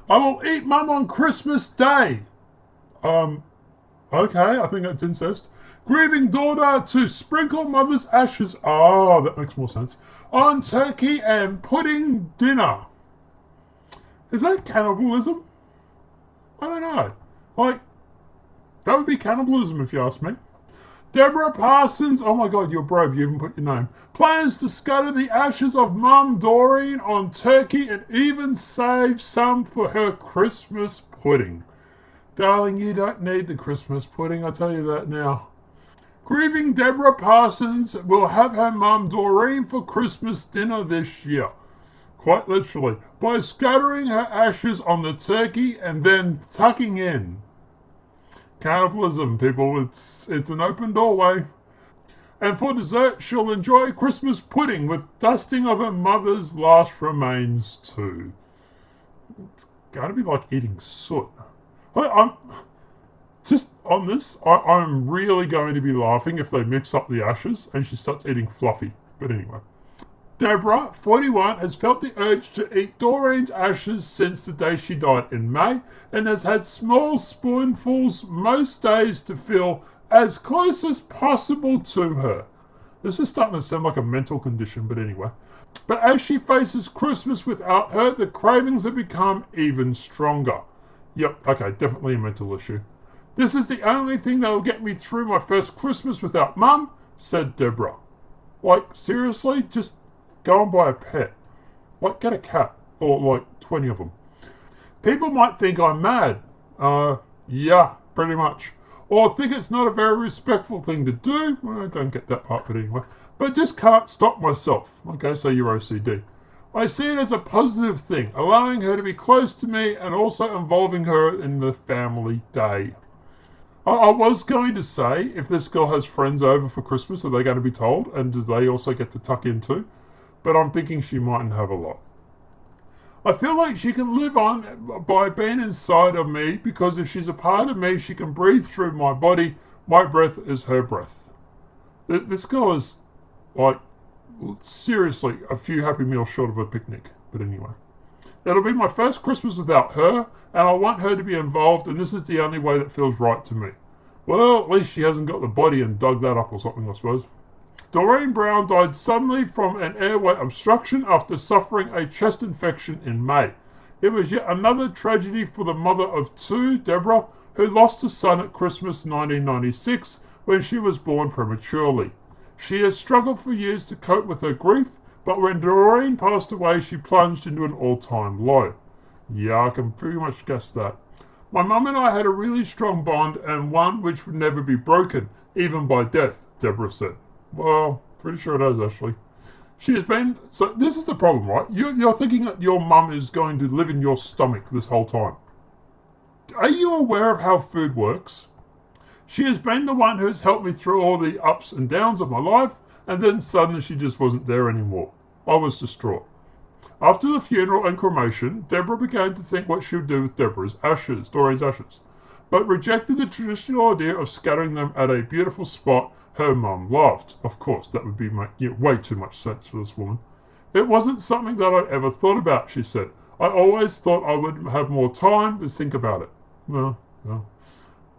I will eat Mum on Christmas Day. Um, okay, I think that's incest. Grieving daughter to sprinkle mother's ashes. Oh, that makes more sense. On turkey and pudding dinner. Is that cannibalism? I don't know. Like, that would be cannibalism if you ask me. Deborah Parsons, oh my god, you're brave, you even put your name. Plans to scatter the ashes of Mum Doreen on turkey and even save some for her Christmas pudding. Darling, you don't need the Christmas pudding, I tell you that now. Grieving Deborah Parsons will have her mum Doreen for Christmas dinner this year. Quite literally. By scattering her ashes on the turkey and then tucking in. Cannibalism, people. It's an open doorway. And for dessert, she'll enjoy Christmas pudding with dusting of her mother's last remains too. It's going to be like eating soot. I'm just on this. I'm really going to be laughing if they mix up the ashes and she starts eating fluffy. But anyway. Deborah, 41, has felt the urge to eat Doreen's ashes since the day she died in May and has had small spoonfuls most days to feel as close as possible to her. This is starting to sound like a mental condition, but anyway. But as she faces Christmas without her, the cravings have become even stronger. Yep, okay, definitely a mental issue. This is the only thing that will get me through my first Christmas without Mum, said Deborah. Like, seriously? Just go and buy a pet. Like, get a cat. Or, like, 20 of them. People might think I'm mad. Yeah, pretty much. Or think it's not a very respectful thing to do. Well, I don't get that part, but anyway. But just can't stop myself. Okay, so you're OCD. I see it as a positive thing, allowing her to be close to me and also involving her in the family day. I was going to say, if this girl has friends over for Christmas, are they going to be told? And do they also get to tuck in too? But I'm thinking she mightn't have a lot. I feel like she can live on by being inside of me because if she's a part of me, she can breathe through my body. My breath is her breath. This girl is, like, seriously a few Happy Meals short of a picnic. But anyway. It'll be my first Christmas without her, and I want her to be involved, and this is the only way that feels right to me. Well, at least she hasn't got the body and dug that up or something, I suppose. Doreen Brown died suddenly from an airway obstruction after suffering a chest infection in May. It was yet another tragedy for the mother of two, Deborah, who lost a son at Christmas 1996 when she was born prematurely. She has struggled for years to cope with her grief, but when Doreen passed away, she plunged into an all-time low. Yeah, I can pretty much guess that. My mum and I had a really strong bond and one which would never be broken, even by death, Deborah said. Well, pretty sure it has, actually. She has been... So this is the problem, right? You're thinking that your mum is going to live in your stomach this whole time. Are you aware of how food works? She has been the one who's helped me through all the ups and downs of my life, and then suddenly she just wasn't there anymore. I was distraught. After the funeral and cremation, Deborah began to think what she would do with Doreen's ashes, but rejected the traditional idea of scattering them at a beautiful spot her mum loved. Of course, that would be way too much sense for this woman. It wasn't something that I ever thought about, she said. I always thought I would have more time to think about it. Well.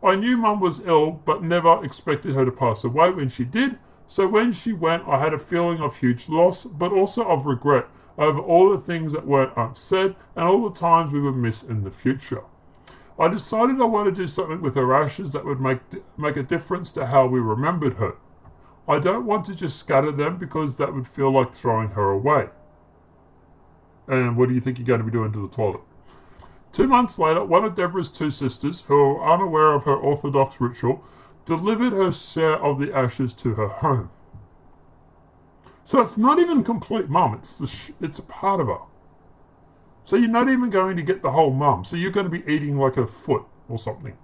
I knew Mum was ill, but never expected her to pass away when she did, so when she went, I had a feeling of huge loss, but also of regret over all the things that weren't unsaid and all the times we would miss in the future. I decided I wanted to do something with her ashes that would make a difference to how we remembered her. I don't want to just scatter them because that would feel like throwing her away. And what do you think you're going to be doing to the toilet? 2 months later, one of Deborah's two sisters, who were unaware of her Orthodox ritual, delivered her share of the ashes to her home. So it's not even complete mum, it's a part of her. So you're not even going to get the whole mum, so you're going to be eating like a foot or something.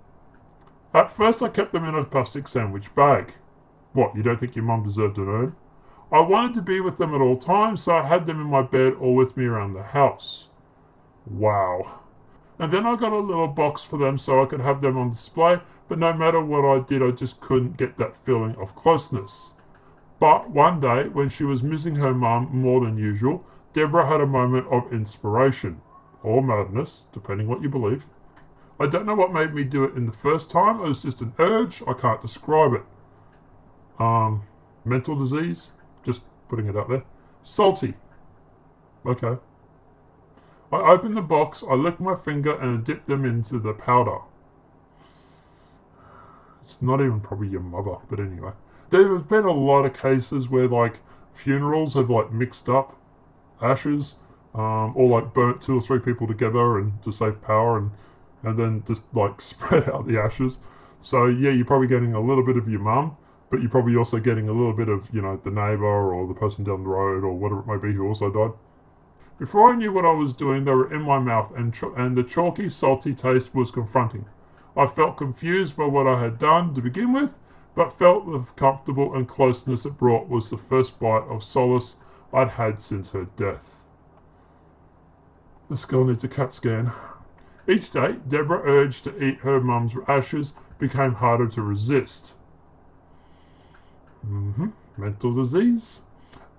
At first I kept them in a plastic sandwich bag. What, you don't think your mum deserved an urn? I wanted to be with them at all times, so I had them in my bed or with me around the house. Wow. And then I got a little box for them so I could have them on display, but no matter what I did, I just couldn't get that feeling of closeness. But one day, when she was missing her mum more than usual, Deborah had a moment of inspiration. or madness, depending what you believe. I don't know what made me do it in the first time. It was just an urge. I can't describe it. Mental disease, just putting it out there. Salty. Okay. I opened the box, I licked my finger and dipped them into the powder. It's not even probably your mother, but anyway. There's been a lot of cases where like funerals have like mixed up ashes, or like burnt 2 or 3 people together and to save power and then just like spread out the ashes. So yeah, you're probably getting a little bit of your mum, but you're probably also getting a little bit of, you know, the neighbour or the person down the road or whatever it may be who also died. Before I knew what I was doing, they were in my mouth, and the chalky, salty taste was confronting. I felt confused by what I had done to begin with, but felt the comfortable and closeness it brought was the first bite of solace I'd had since her death. This girl needs a CAT scan. Each day, Deborah's urge to eat her mum's ashes became harder to resist. Mental disease.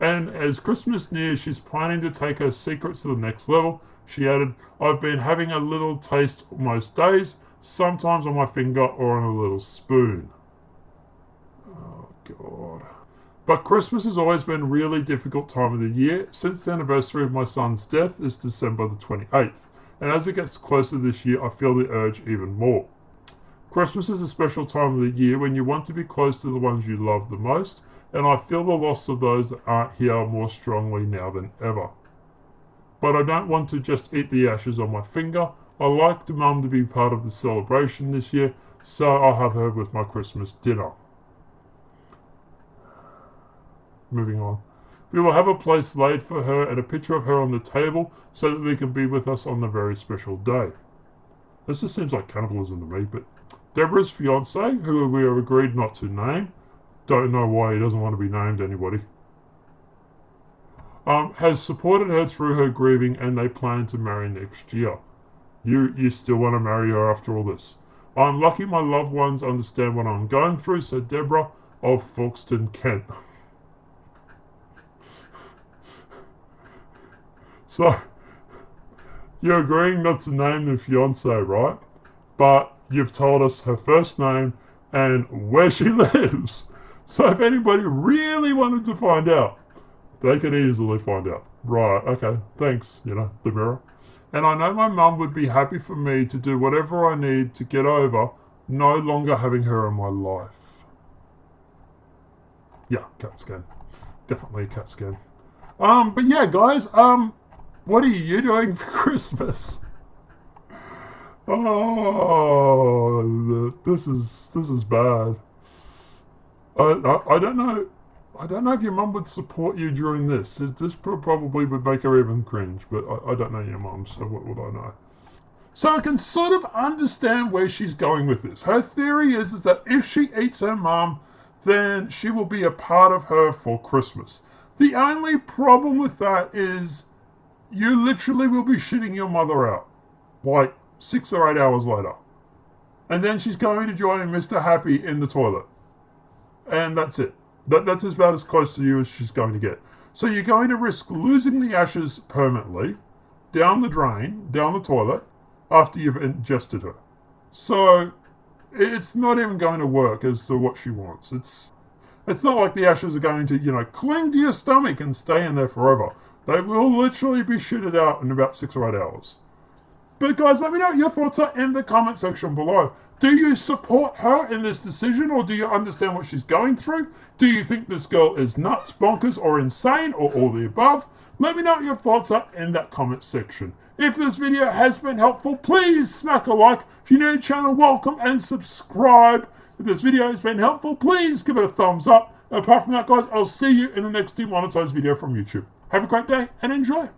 And as Christmas nears, she's planning to take her secrets to the next level. She added, I've been having a little taste most days, sometimes on my finger or on a little spoon. Oh, God. But Christmas has always been a really difficult time of the year. Since the anniversary of my son's death is December the 28th. And as it gets closer this year, I feel the urge even more. Christmas is a special time of the year when you want to be close to the ones you love the most, and I feel the loss of those that aren't here more strongly now than ever. But I don't want to just eat the ashes on my finger. I like the mum to be part of the celebration this year, so I'll have her with my Christmas dinner. Moving on. We will have a place laid for her and a picture of her on the table so that we can be with us on the very special day. This just seems like cannibalism to me, but Deborah's fiance, who we have agreed not to name, don't know why he doesn't want to be named anybody, has supported her through her grieving, and they plan to marry next year. You still want to marry her after all this? I'm lucky my loved ones understand what I'm going through, said Deborah of Folkestone, Kent. So, you're agreeing not to name the fiance, right? But you've told us her first name and where she lives. So if anybody really wanted to find out, they could easily find out. Right, okay, thanks, the mirror. And I know my mum would be happy for me to do whatever I need to get over no longer having her in my life. Yeah, CAT scan. Definitely a CAT scan. But yeah, guys, what are you doing for Christmas? Oh, this is bad. I don't know. I don't know if your mum would support you during this. This probably would make her even cringe, but I don't know your mum, so what would I know? So I can sort of understand where she's going with this. Her theory is that if she eats her mum, then she will be a part of her for Christmas. The only problem with that is you literally will be shitting your mother out, like 6 or 8 hours later. And then she's going to join Mr. Happy in the toilet. And that's it. That's about as close to you as she's going to get. So you're going to risk losing the ashes permanently, down the drain, down the toilet, after you've ingested her. So it's not even going to work as to what she wants. It's not like the ashes are going to, cling to your stomach and stay in there forever. They will literally be shitted out in about 6 or 8 hours. But guys, let me know what your thoughts are in the comment section below. Do you support her in this decision, or do you understand what she's going through? Do you think this girl is nuts, bonkers, or insane, or all the above? Let me know what your thoughts are in that comment section. If this video has been helpful, please smack a like. If you're new to the channel, welcome and subscribe. If this video has been helpful, please give it a thumbs up. Apart from that, guys, I'll see you in the next demonetized video from YouTube. Have a great day and enjoy.